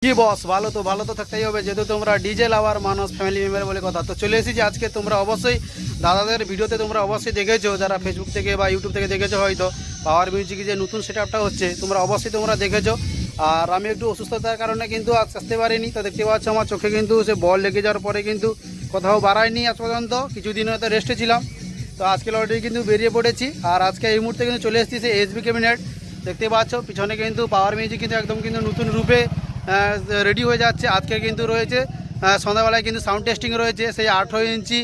কি বস, ভালো তো থাকতেই হবে, যেহেতু তোমরা ডিজে লাভার মানুষ, ফ্যামিলি মেম্বার বলে কথা। তো চলে এসেছি আজকে। তোমরা অবশ্যই দাদাদের ভিডিওতে তোমরা অবশ্যই দেখেছো, যারা ফেসবুক থেকে বা ইউটিউব থেকে দেখেছো হয়তো পাওয়ার মিউজিক যে নতুন সেটআপটা হচ্ছে, তোমরা অবশ্যই দেখেছো। আর আমি একটু অসুস্থতার কারণে কিন্তু আজ আসতে পারিনি। তো দেখতে পাচ্ছ আমার চোখে কিন্তু সে বল লেগে যাওয়ার পরে কিন্তু কোথাও বাড়ায়নি আজ পর্যন্ত, কিছুদিন হয়তো রেস্টে ছিলাম। তো আজকে অলরেডি কিন্তু বেরিয়ে পড়েছি। আর আজকে এই মুহূর্তে কিন্তু চলে এসেছি সেই এসবি ক্যাবিনেট। দেখতে পাচ্ছ পিছনে কিন্তু পাওয়ার মিউজিক কিন্তু একদম কিন্তু নতুন রূপে রেডি হয়ে যাচ্ছে। আজকে কিন্তু রয়েছে সন্ধ্যাবেলায় কিন্তু সাউন্ড টেস্টিং রয়েছে। সেই 18 ইঞ্চি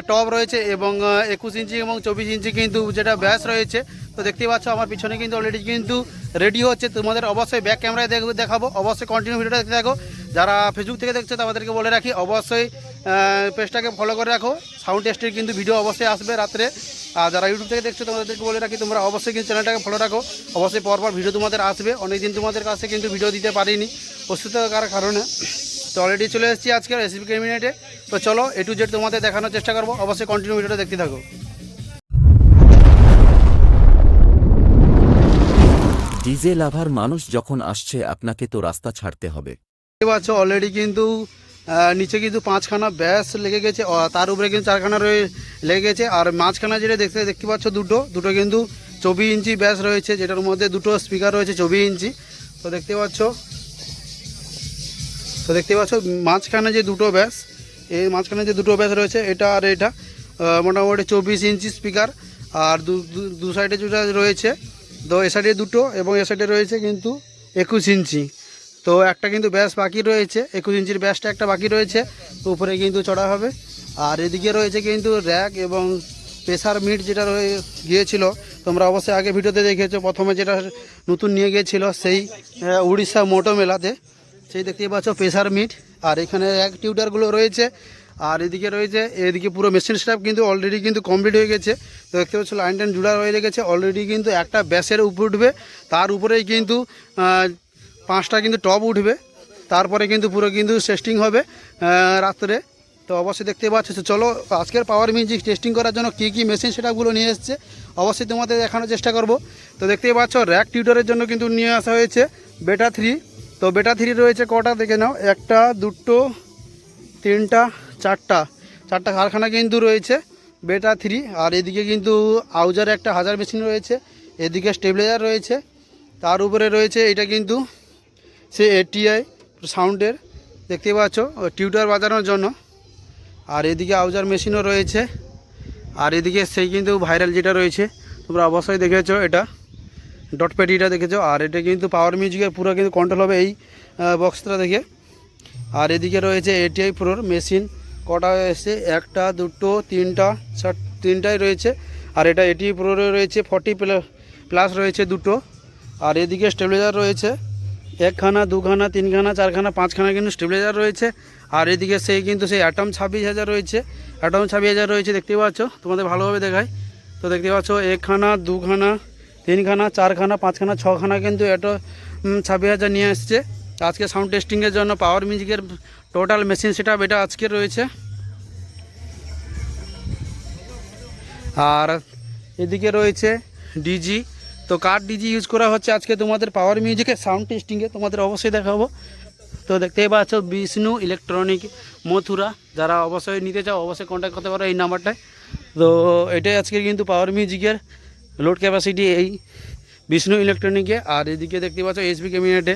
টপ রয়েছে এবং 21 ইঞ্চি এবং 24 ইঞ্চি কিন্তু যেটা ব্যাস রয়েছে। তো দেখতেই পাচ্ছ আমার পিছনে কিন্তু অলরেডি কিন্তু রেডি হচ্ছে। তোমাদের অবশ্যই ব্যাক ক্যামেরায় দেখাবো, অবশ্যই কন্টিনিউ ভিডিওটা দেখতে থাকো। যারা ফেসবুক থেকে দেখছো তাদেরকে বলে রাখি অবশ্যই পেজটাকে ফলো করে রাখো। সাউন্ড টেস্টের কিন্তু ভিডিও অবশ্যই আসবে রাত্রে। আর যারা ইউটিউব থেকে দেখছো তোমাদেরকে বলে রাখি তোমরা অবশ্যই কিন্তু চ্যানেলটাকে ফলো রাখো। অবশ্যই পরপর ভিডিও তোমাদের আসবে। অনেকদিন তোমাদের কাছে কিন্তু ভিডিও দিতে পারিনি অসুস্থতার কারণে। তো অলরেডি চলে এসেছি আজকের এসবি ক্যাবিনেটে। তো চলো A to Z তোমাদের দেখানোর চেষ্টা করবো। অবশ্যই কন্টিনিউ ভিডিওটা দেখতে থাকো। ডিজে লাভার মানুষ যখন আসছে আপনাকে তো রাস্তা ছাড়তে হবে। দেখতে পাচ্ছ অলরেডি কিন্তু নিচে কিন্তু 5খানা ব্যাস লেগে গেছে, তার উপরে কিন্তু 4খানা লেগে গেছে। আর মাঝখানা যেটা দেখতে পাচ্ছ দুটো কিন্তু 24 ইঞ্চি ব্যাস রয়েছে, যেটার মধ্যে দুটো স্পিকার রয়েছে 24 ইঞ্চি। তো দেখতে পাচ্ছ মাঝখানে যে দুটো ব্যাস, এই মাঝখানে যে দুটো ব্যাস রয়েছে এটা আর এটা মোটামুটি 24 ইঞ্চি স্পিকার। আর দু সাইডে যেটা রয়েছে, তো এ সাইডে দুটো এবং এ সাইডে রয়েছে কিন্তু 21 ইঞ্চি। তো একটা কিন্তু ব্যাস বাকি রয়েছে, 21 ইঞ্চির ব্যাসটা একটা বাকি রয়েছে, তো উপরে কিন্তু চড়া হবে। আর এদিকে রয়েছে কিন্তু র্যাক এবং প্রেসার মিট যেটা রয়ে গিয়েছিল, তোমরা অবশ্যই আগে ভিডিওতে দেখেছো। প্রথমে যেটা নতুন নিয়ে গিয়েছিল সেই উড়িষ্যা মোটো মেলাতে, সেই দেখতেই পাচ্ছ প্রেসার মিট। আর এখানে র্যাক টিউটারগুলো রয়েছে। আর এদিকে পুরো মেশিন স্টাফ কিন্তু অলরেডি কিন্তু কমপ্লিট হয়ে গেছে। তো দেখতে পাচ্ছ লাইন টাইন জুড়া হয়ে গেছে অলরেডি। কিন্তু একটা ব্যাসের উপর উঠবে, তার উপরেই কিন্তু 5টা কিন্তু টপ উঠবে। তারপরে কিন্তু পুরো কিন্তু টেস্টিং হবে রাত্রে। তো অবশ্যই দেখতে পাচ্ছ। চলো আজকের পাওয়ার মিউজিক টেস্টিং করার জন্য কী মেশিন সেটআপগুলো নিয়ে এসেছে অবশ্যই তোমাদের দেখানোর চেষ্টা করব। তো দেখতেই পাচ্ছ র্যাক টিউটারের জন্য কিন্তু নিয়ে আসা হয়েছে বেটা 3। তো বেটা 3 রয়েছে কটা দেখে নাও, 1টা 2টো 3টা 4টা কারখানা কিন্তু রয়েছে বেটা 3। আর এদিকে কিন্তু আউজার একটা 1000 মেশিন রয়েছে, এদিকে স্টেবিলাইজার রয়েছে, তার উপরে রয়েছে এটা কিন্তু সে ATI সাউন্ডের দেখতে পাচ্ছ টিউটার বাজানোর জন্য। আর এদিকে আউজার মেশিনও রয়েছে। আর এদিকে সেই কিন্তু ভাইরাল যেটা রয়েছে তোমরা অবশ্যই দেখেছো, এটা ডট পেটিটা দেখেছো। আর এটা কিন্তু পাওয়ার মিউজিকের পুরো কিন্তু কন্ট্রোল হবে এই বক্সটা দেখে। আর এদিকে রয়েছে ATI প্রোর মেশিন কটা এসে 1টা 2টো 3টা 3টাই রয়েছে। আর এটা ATI প্রোর রয়েছে 40 প্লাস রয়েছে দুটো। আর এদিকে স্টেবিলাইজার রয়েছে 1খানা 2খানা 3খানা 4খানা 5খানা কিন্তু স্টেবিলাইজার রয়েছে। আর এদিকে সেই কিন্তু সেই অ্যাটম 26,000 রয়েছে, অ্যাটম 26,000 রয়েছে দেখতে পাচ্ছ। তোমাদের ভালোভাবে দেখায়। তো দেখতে পাচ্ছ 1খানা 2খানা 3খানা 4খানা 5খানা 6খানা কিন্তু এটা 26,000 নিয়ে এসছে আজকে সাউন্ড টেস্টিংয়ের জন্য। পাওয়ার মিউজিকের টোটাল মেশিন সেটআপ এটা আজকে রয়েছে। আর এদিকে রয়েছে ডিজি। তো কার ডিজি ইউজ করা হচ্ছে আজকে তোমাদের পাওয়ার মিউজিকের সাউন্ড টেস্টিংয়ে তোমাদের অবশ্যই দেখাবো। তো দেখতেই পাচ্ছ বিষ্ণু ইলেকট্রনিক মথুরা, যারা অবশ্যই নিতে চাও অবশ্যই কন্ট্যাক্ট করতে পারো এই নাম্বারটায়। তো এটাই আজকে কিন্তু পাওয়ার মিউজিকের লোড ক্যাপাসিটি এই বিষ্ণু ইলেকট্রনিকে। আর এদিকে দেখতে পাচ্ছ এসবি ক্যাবিনেটে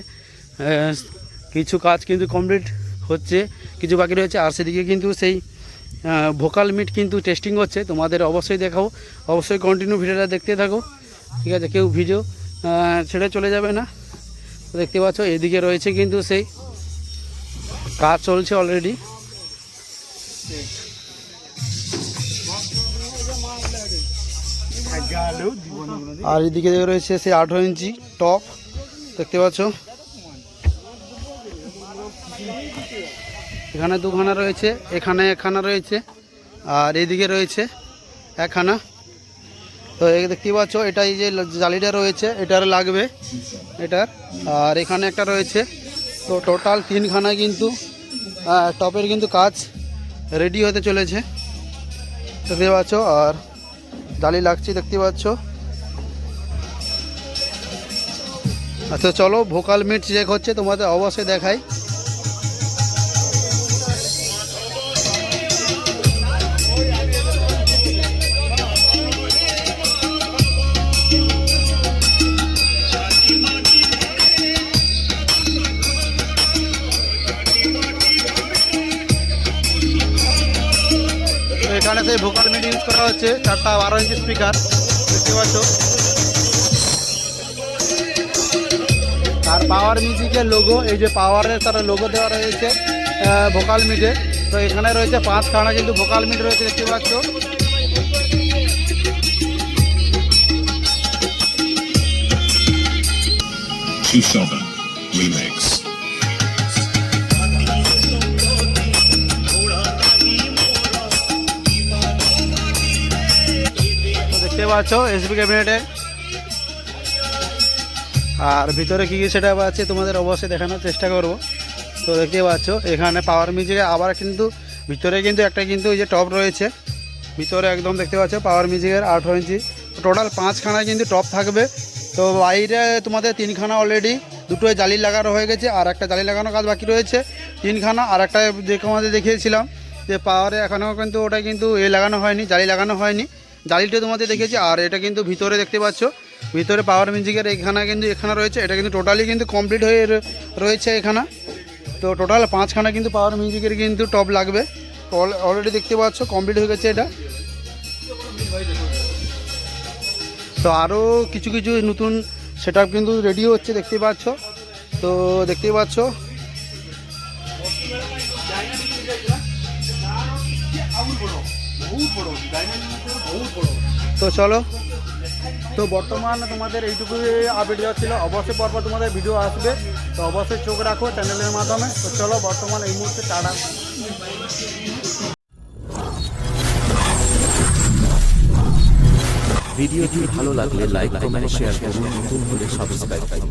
কিছু কাজ কিন্তু কমপ্লিট হচ্ছে, কিছু বাকি রয়েছে। আর সেদিকে কিন্তু সেই ভোকাল মিট কিন্তু টেস্টিং হচ্ছে, তোমাদের অবশ্যই দেখাবো। অবশ্যই কন্টিনিউ ভিডিওটা দেখতে থাকো, ঠিক আছে? কেউ ভিডিও ছেড়ে চলে যাবে না। দেখতে পাচ্ছ এদিকে রয়েছে কিন্তু সেই কাজ চলছে অলরেডি। আর এদিকে রয়েছে সেই 18 ইঞ্চি টপ দেখতে পাচ্ছ। এখানে 2খানা রয়েছে, এখানে 1খানা রয়েছে, আর এদিকে রয়েছে 1খানা। তো দেখতে পাচ্ছ এটা এই যে জালিটা রয়েছে এটার লাগবে এটার। আর এখানে একটা রয়েছে। তো টোটাল 3খানা কিন্তু টপের কিন্তু কাজ রেডি হতে চলেছে দেখতে পাচ্ছ। আর জালি লাগছে দেখতে পাচ্ছ। আচ্ছা চলো ভোকাল মিট চেক হচ্ছে, তোমাদের অবশ্যই দেখাই। তো এখানে সেই ভোকাল মিট ইউজ করা হচ্ছে, 4টা 12 ইঞ্চি স্পিকার দেখতে পাচ্ছ। আর পাওয়ার মিউজিকের লোগো, এই যে পাওয়ারের তার লোগো দেওয়া রয়েছে ভোকাল মিটে। তো এখানে রয়েছে 5খানা কিন্তু ভোকাল মিট রয়েছে দেখতে পাচ্ছ। G7 Remix. তো দেখতে পাচ্ছ এসবি ক্যাবিনেটে। আর ভিতরে কী কী সেটআপ আছে তোমাদের অবশ্যই দেখানোর চেষ্টা করব। তো দেখতে পাচ্ছ এখানে পাওয়ার মিউজিকে আবার কিন্তু ভিতরে কিন্তু একটা কিন্তু এই যে টপ রয়েছে ভিতরে একদম দেখতে পাচ্ছ পাওয়ার মিউজিকের 18 ইঞ্চি। টোটাল 5খানা কিন্তু টপ থাকবে। তো বাইরে তোমাদের 3খানা অলরেডি, দুটোয় জালি লাগানো হয়ে গেছে, আর একটা জালি লাগানো কাজ বাকি রয়েছে 3খানা। আর একটা যে তোমাদের দেখিয়েছিলাম যে পাওয়ারে এখনও কিন্তু ওটা কিন্তু লাগানো হয়নি, জালি লাগানো হয়নি, জালিটা তোমাদের দেখেছি। আর এটা কিন্তু ভিতরে দেখতে পাচ্ছ ভিতরে পাওয়ার মিউজিকের এখানে কিন্তু এখানে রয়েছে, এটা কিন্তু টোটালি কিন্তু কমপ্লিট হয়ে রয়েছে এখানে। তো টোটাল 5খানা কিন্তু পাওয়ার মিউজিকের কিন্তু টপ লাগবে। অলরেডি দেখতে পাচ্ছ কমপ্লিট হয়ে গেছে এটা। তো আরও কিছু কিছু নতুন সেটআপ কিন্তু রেডি হচ্ছে দেখতে পাচ্ছ। তো দেখতেই পাচ্ছ তো চলো, তো বর্তমান তোমাদের এইটুকুই আপডেট দেওয়া ছিল। অবশ্যই পরপর তোমাদের ভিডিও আসবে, তো অবশ্যই চোখ রাখো চ্যানেলের মাধ্যমে। তো চলো বর্তমান এই মুহূর্তে টাটা। ভিডিওটি ভালো লাগলে লাইক কমেন্ট শেয়ার করুন, নতুন হলে সাবস্ক্রাইব করুন।